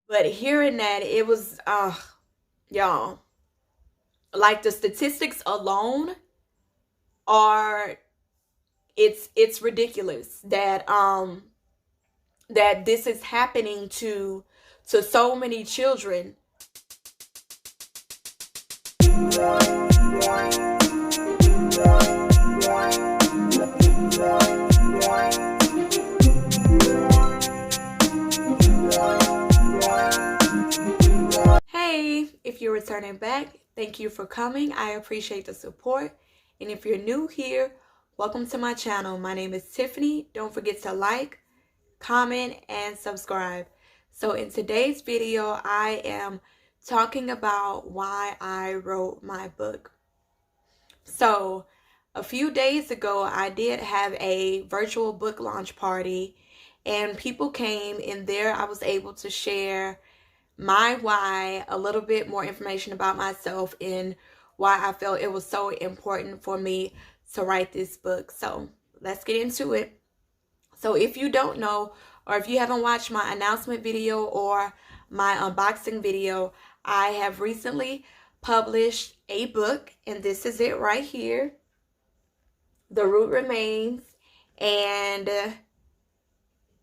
But hearing that, it was, y'all, like the statistics alone are, it's ridiculous that this is happening to so many children. Hey, if you're returning back, thank you for coming. I appreciate the support. And if you're new here, welcome to my channel. My name is Tiffany. Don't forget to like, comment, and subscribe. So in today's video, I am talking about why I wrote my book. So a few days ago, I did have a virtual book launch party, and people came in there. I was able to share my why, a little bit more information about myself, and why I felt it was so important for me to write this book. So let's get into it. So if you don't know, or if you haven't watched my announcement video or my unboxing video, I have recently published a book, and this is it right here. The Root Remains. And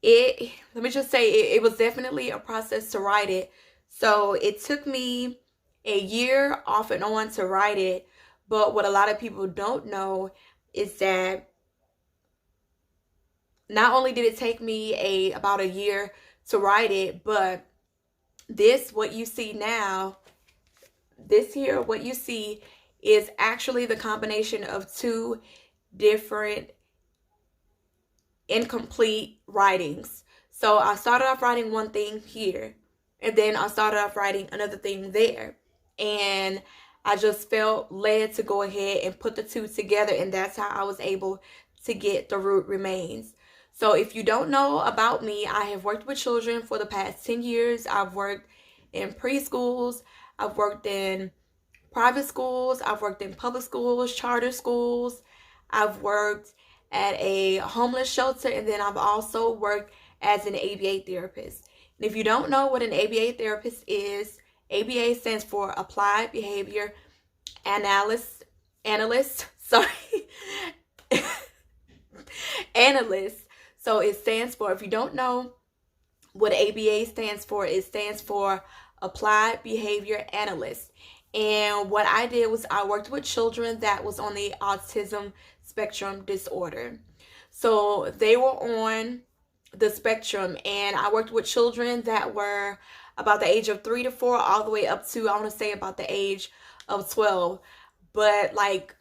let me just say, it was definitely a process to write it. So it took me a year off and on to write it. But what a lot of people don't know is that not only did it take me about a year to write it, but what you see now, what you see is actually the combination of two different incomplete writings. So I started off writing one thing here, and then I started off writing another thing there. And I just felt led to go ahead and put the two together, and that's how I was able to get The Root Remains. So if you don't know about me, I have worked with children for the past 10 years. I've worked in preschools, I've worked in private schools, I've worked in public schools, charter schools, I've worked at a homeless shelter, and then I've also worked as an ABA therapist. And if you don't know what an ABA therapist is, ABA stands for Applied Behavior Analyst, sorry, Analyst. So it stands for, if you don't know what ABA stands for, it stands for Applied Behavior Analyst. And what I did was I worked with children that was on the autism spectrum disorder. So they were on the spectrum, and I worked with children that were about the age of 3 to 4 all the way up to, I want to say, about the age of 12. But like,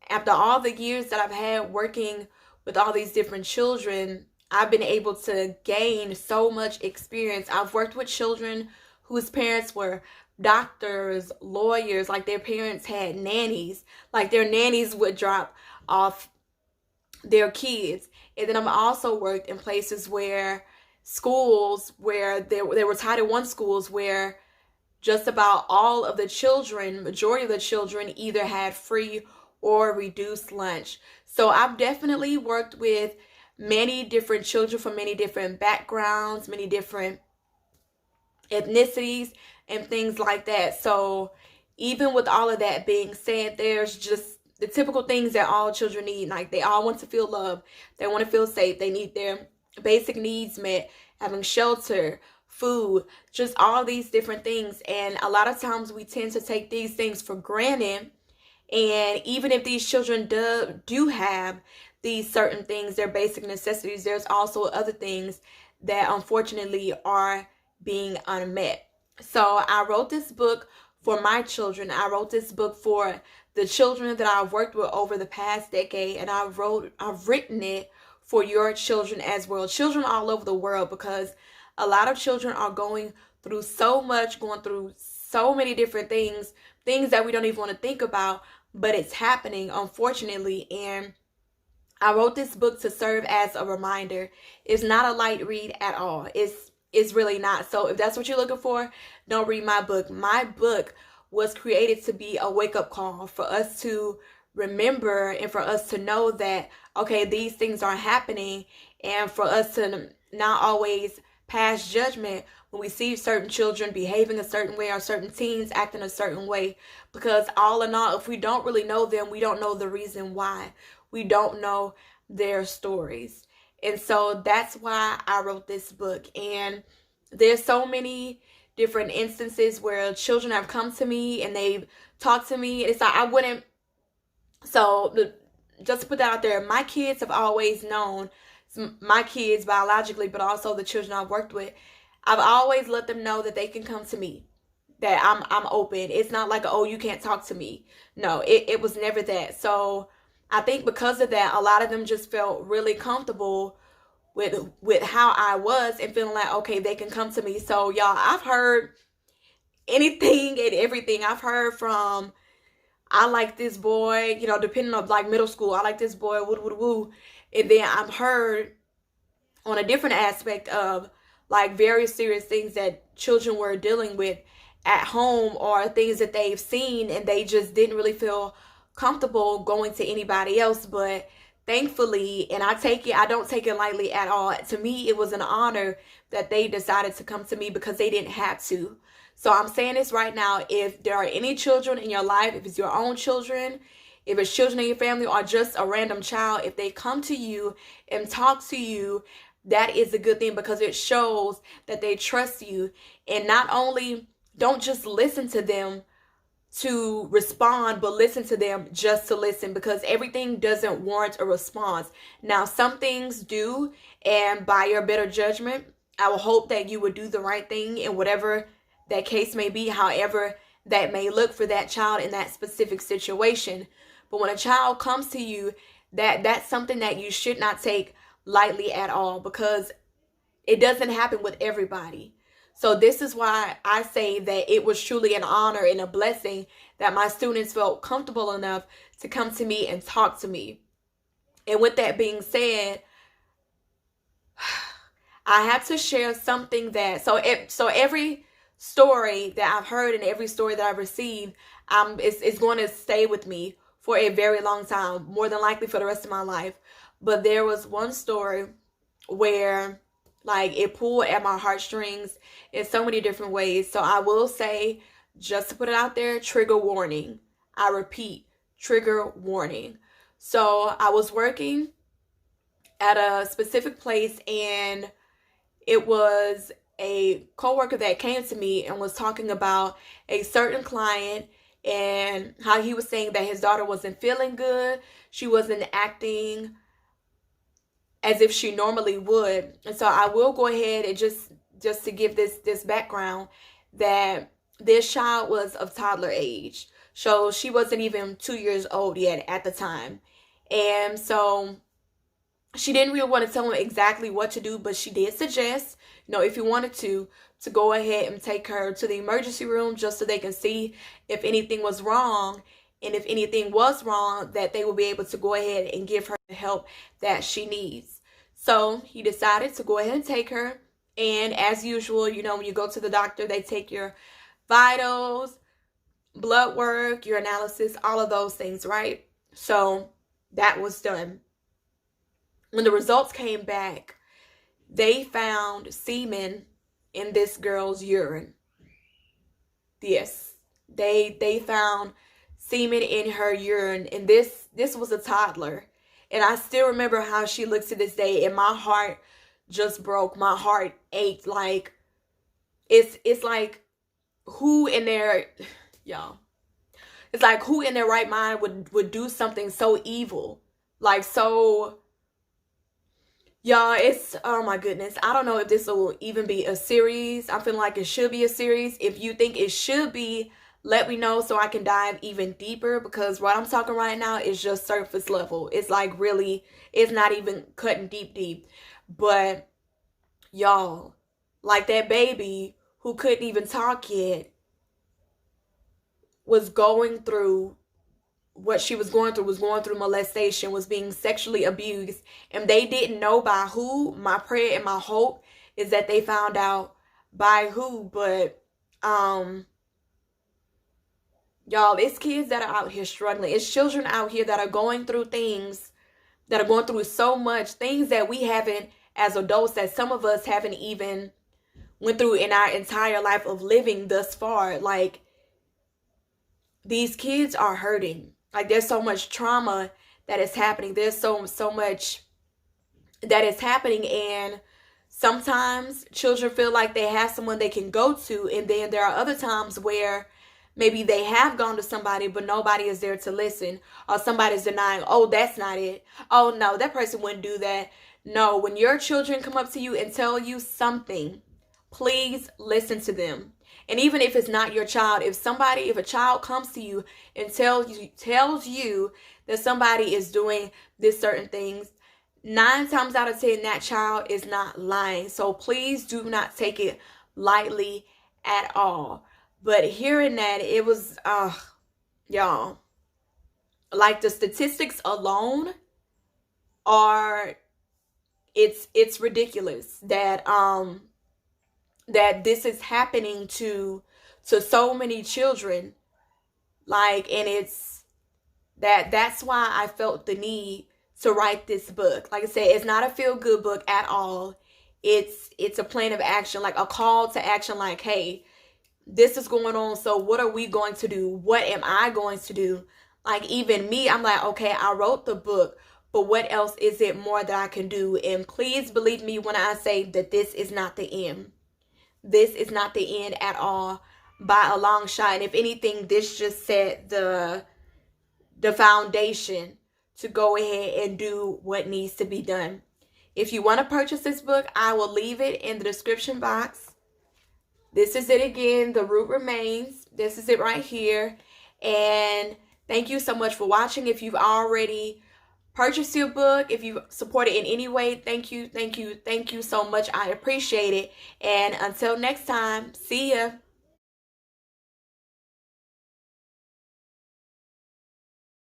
after all the years that I've had working with all these different children, I've been able to gain so much experience. I've worked with children whose parents were doctors, lawyers, like their parents had nannies, like their nannies would drop off their kids. And then I've also worked in places where schools where there were Title I schools where just about all of the children, majority of the children, either had free or reduced lunch. So I've definitely worked with many different children from many different backgrounds, many different ethnicities, and things like that. So even with all of that being said, there's just the typical things that all children need. Like, they all want to feel loved, they want to feel safe, they need their basic needs met, having shelter, food, just all these different things. And a lot of times we tend to take these things for granted. And even if these children do have these certain things, their basic necessities, there's also other things that unfortunately are being unmet. So I wrote this book for my children. I wrote this book for the children that I've worked with over the past decade, and I've written it for your children as well, children all over the world, because a lot of children are going through so much, going through so many different things that we don't even want to think about, but it's happening, unfortunately. And I wrote this book to serve as a reminder. It's not a light read at all. It's really not. So if that's what you're looking for, don't read my book. My book was created to be a wake-up call for us to remember, and for us to know that, okay, these things are happening, and for us to not always pass judgment when we see certain children behaving a certain way or certain teens acting a certain way. Because all in all, if we don't really know them, we don't know the reason why. We don't know their stories. And so that's why I wrote this book. And there's so many different instances where children have come to me and they've talked to me. It's like I wouldn't. So just to put that out there, my kids have always known, my kids biologically, but also the children I've worked with, I've always let them know that they can come to me, that I'm open. It's not like, oh, you can't talk to me. No, it was never that. So I think because of that, a lot of them just felt really comfortable with how I was and feeling like, okay, they can come to me. So y'all, I've heard anything and everything. I've heard from, I like this boy, you know, depending on like middle school, I like this boy, woo woo woo. And then I've heard on a different aspect of like very serious things that children were dealing with at home, or things that they've seen and they just didn't really feel comfortable going to anybody else. But thankfully, and I don't take it lightly at all. To me, it was an honor that they decided to come to me because they didn't have to. So I'm saying this right now, if there are any children in your life, if it's your own children, if it's children in your family, or just a random child, if they come to you and talk to you, that is a good thing, because it shows that they trust you. And not only don't just listen to them to respond, but listen to them just to listen, because everything doesn't warrant a response. Now, some things do, and by your better judgment, I will hope that you would do the right thing in whatever that case may be, however that may look for that child in that specific situation. But when a child comes to you, that's something that you should not take lightly at all, because it doesn't happen with everybody. So this is why I say that it was truly an honor and a blessing that my students felt comfortable enough to come to me and talk to me. And with that being said, I have to share something that, so every story that I've heard and every story that I've received, is going to stay with me for a very long time, more than likely for the rest of my life. But there was one story where like it pulled at my heartstrings in so many different ways. So I will say, just to put it out there, trigger warning. I repeat, trigger warning. So I was working at a specific place, and it was a coworker that came to me and was talking about a certain client and how he was saying that his daughter wasn't feeling good. She wasn't acting as if she normally would. And so I will go ahead and just to give this background, that this child was of toddler age. So she wasn't even 2 years old yet at the time. And so she didn't really want to tell him exactly what to do, but she did suggest, you know, if you wanted to go ahead and take her to the emergency room just so they can see if anything was wrong. And if anything was wrong, that they will be able to go ahead and give her the help that she needs. So he decided to go ahead and take her. And as usual, you know, when you go to the doctor, they take your vitals, blood work, your analysis, all of those things, right? So that was done. When the results came back, they found semen in this girl's urine. Yes, they found semen in her urine, and this was a toddler. And I still remember how she looks to this day, and my heart just broke. My heart ached. Like, it's like, who in their, y'all, it's like, who in their right mind would do something so evil? Like, so, y'all, it's, oh my goodness. I don't know if this will even be a series. I feel like it should be a series. If you think it should be, let me know so I can dive even deeper, because what I'm talking right now is just surface level. It's like really, it's not even cutting deep. But y'all, like that baby who couldn't even talk yet was going through what she was going through molestation, was being sexually abused, and they didn't know by who. My prayer and my hope is that they found out by who. But y'all, it's kids that are out here struggling. It's children out here that are going through things, that are going through so much, things that we haven't, as adults, that some of us haven't even went through in our entire life of living thus far. Like, these kids are hurting. Like, there's so much trauma that is happening. There's so much that is happening, and sometimes children feel like they have someone they can go to, and then there are other times where maybe they have gone to somebody but nobody is there to listen, or somebody's denying, oh, that's not it, oh no, that person wouldn't do that. No, when your children come up to you and tell you something, please listen to them. And even if it's not your child, if a child comes to you and tells you that somebody is doing this certain things, 9 times out of 10, that child is not lying. So please do not take it lightly at all. But hearing that, it was, y'all, like, the statistics alone are, it's ridiculous that that this is happening to so many children. Like, and that's why I felt the need to write this book. Like I said, it's not a feel-good book at all. It's a plan of action, like a call to action, like, hey, this is going on, so what are we going to do? What am I going to do? Like, even me, I'm like, okay, I wrote the book, but what else is it more that I can do? And please believe me when I say that this is not the end. This is not the end at all, by a long shot. And if anything, this just set the foundation to go ahead and do what needs to be done. If you want to purchase this book, I will leave it in the description box. This is it again. The Root Remains. This is it right here. And thank you so much for watching. If you've already purchased your book, if you support it in any way, thank you so much. I appreciate it. And until next time, see ya.